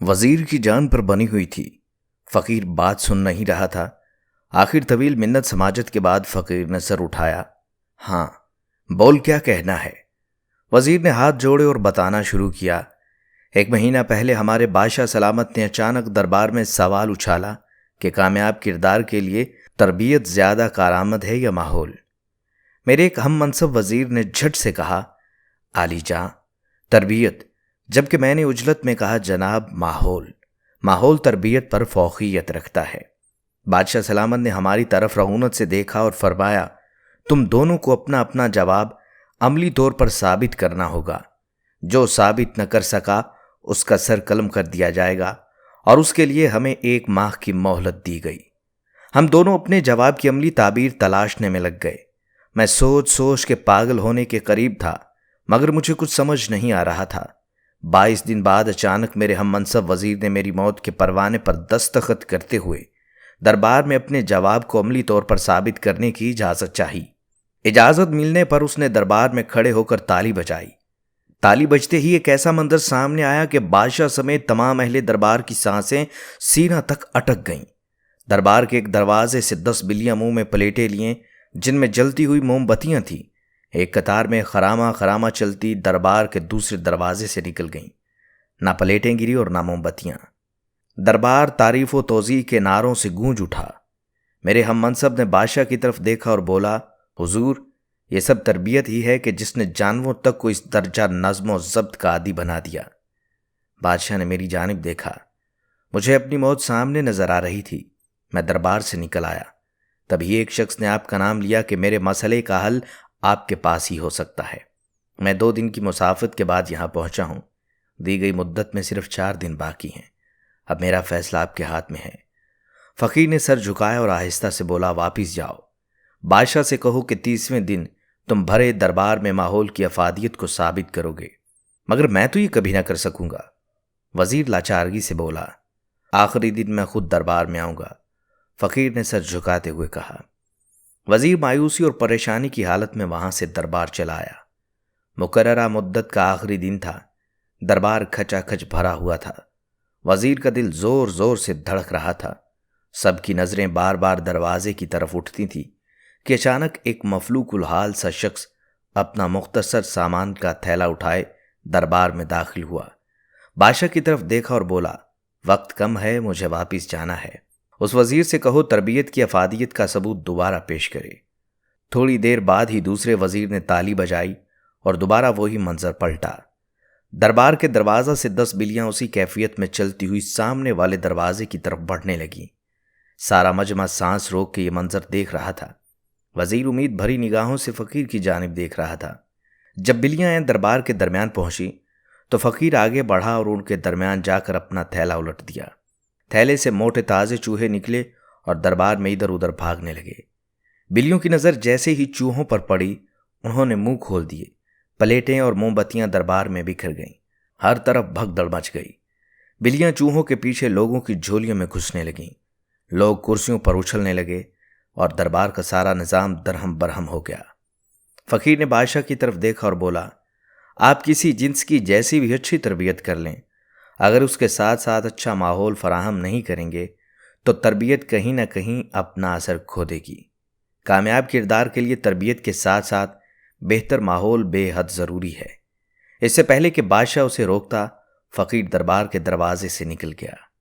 وزیر کی جان پر بنی ہوئی تھی۔ فقیر بات سن نہیں رہا تھا۔ آخر طویل منت سماجت کے بعد فقیر نے سر اٹھایا۔ ہاں، بول کیا کہنا ہے؟ وزیر نے ہاتھ جوڑے اور بتانا شروع کیا۔ 1 مہینہ پہلے ہمارے بادشاہ سلامت نے اچانک دربار میں سوال اچھالا کہ کامیاب کردار کے لیے تربیت زیادہ کارآمد ہے یا ماحول؟ میرے ایک ہم منصب وزیر نے جھٹ سے کہا، عالی جاں، تربیت، جبکہ میں نے عجلت میں کہا، جناب، ماحول تربیت پر فوقیت رکھتا ہے۔ بادشاہ سلامت نے ہماری طرف رعونت سے دیکھا اور فرمایا، تم دونوں کو اپنا اپنا جواب عملی طور پر ثابت کرنا ہوگا۔ جو ثابت نہ کر سکا اس کا سر قلم کر دیا جائے گا، اور اس کے لیے ہمیں 1 ماہ کی مہلت دی گئی۔ ہم دونوں اپنے جواب کی عملی تعبیر تلاشنے میں لگ گئے۔ میں سوچ کے پاگل ہونے کے قریب تھا، مگر مجھے کچھ سمجھ نہیں آ رہا تھا۔ 22 دن بعد اچانک میرے ہم منصب وزیر نے میری موت کے پروانے پر دستخط کرتے ہوئے دربار میں اپنے جواب کو عملی طور پر ثابت کرنے کی اجازت چاہی۔ اجازت ملنے پر اس نے دربار میں کھڑے ہو کر تالی بجائی۔ تالی بجتے ہی ایک ایسا منظر سامنے آیا کہ بادشاہ سمیت تمام اہل دربار کی سانسیں سینہ تک اٹک گئیں۔ دربار کے ایک دروازے سے 10 بلیاں منہ میں پلیٹیں لیے، جن میں جلتی ہوئی موم بتیاں تھیں، ایک قطار میں خرامہ چلتی دربار کے دوسرے دروازے سے نکل گئیں۔ نہ پلیٹیں گری اور نہ موم بتیاں۔ دربار تعریف و توضیح کے نعروں سے گونج اٹھا۔ میرے ہم منصب نے بادشاہ کی طرف دیکھا اور بولا، حضور، یہ سب تربیت ہی ہے کہ جس نے جانوروں تک کو اس درجہ نظم و ضبط کا عادی بنا دیا۔ بادشاہ نے میری جانب دیکھا۔ مجھے اپنی موت سامنے نظر آ رہی تھی۔ میں دربار سے نکل آیا۔ تبھی ایک شخص نے آپ کا نام لیا کہ میرے مسئلے کا حل آپ کے پاس ہی ہو سکتا ہے۔ میں 2 دن کی مسافت کے بعد یہاں پہنچا ہوں۔ دی گئی مدت میں صرف 4 دن باقی ہیں۔ اب میرا فیصلہ آپ کے ہاتھ میں ہے۔ فقیر نے سر جھکایا اور آہستہ سے بولا، واپس جاؤ۔ بادشاہ سے کہو کہ 30ویں دن تم بھرے دربار میں ماحول کی افادیت کو ثابت کرو گے، مگر میں تو یہ کبھی نہ کر سکوں گا۔ وزیر لاچارگی سے بولا، آخری دن میں خود دربار میں آؤں گا۔ فقیر نے سر جھکاتے ہوئے کہا۔ وزیر مایوسی اور پریشانی کی حالت میں وہاں سے دربار چلا آیا۔ مقررہ مدت کا آخری دن تھا۔ دربار کھچا کھچ بھرا ہوا تھا۔ وزیر کا دل زور زور سے دھڑک رہا تھا۔ سب کی نظریں بار بار دروازے کی طرف اٹھتی تھی کہ اچانک ایک مفلوک الحال سا شخص اپنا مختصر سامان کا تھیلا اٹھائے دربار میں داخل ہوا۔ بادشاہ کی طرف دیکھا اور بولا، وقت کم ہے، مجھے واپس جانا ہے۔ اس وزیر سے کہو تربیت کی افادیت کا ثبوت دوبارہ پیش کرے۔ تھوڑی دیر بعد ہی دوسرے وزیر نے تالی بجائی اور دوبارہ وہی منظر پلٹا۔ دربار کے دروازہ سے 10 بلیاں اسی کیفیت میں چلتی ہوئی سامنے والے دروازے کی طرف بڑھنے لگیں۔ سارا مجمع سانس روک کے یہ منظر دیکھ رہا تھا۔ وزیر امید بھری نگاہوں سے فقیر کی جانب دیکھ رہا تھا۔ جب بلیاں دربار کے درمیان پہنچی تو فقیر آگے بڑھا اور ان کے درمیان جا کر اپنا تھیلا الٹ دیا۔ تھیلے سے موٹے تازے چوہے نکلے اور دربار میں ادھر ادھر بھاگنے لگے۔ بلیوں کی نظر جیسے ہی چوہوں پر پڑی، انہوں نے منہ کھول دیے۔ پلیٹیں اور موم بتیاں دربار میں بکھر گئیں۔ ہر طرف بھگدڑ مچ گئی۔ بلیاں چوہوں کے پیچھے لوگوں کی جھولیوں میں گھسنے لگیں۔ لوگ کرسیوں پر اچھلنے لگے اور دربار کا سارا نظام درہم برہم ہو گیا۔ فقیر نے بادشاہ کی طرف دیکھا اور بولا، آپ کسی جنس کی جیسی بھی اچھی تربیت کر لیں، اگر اس کے ساتھ ساتھ اچھا ماحول فراہم نہیں کریں گے تو تربیت کہیں نہ کہیں اپنا اثر کھو دے گی۔ کامیاب کردار کے لیے تربیت کے ساتھ ساتھ بہتر ماحول بے حد ضروری ہے۔ اس سے پہلے کہ بادشاہ اسے روکتا، فقیر دربار کے دروازے سے نکل گیا۔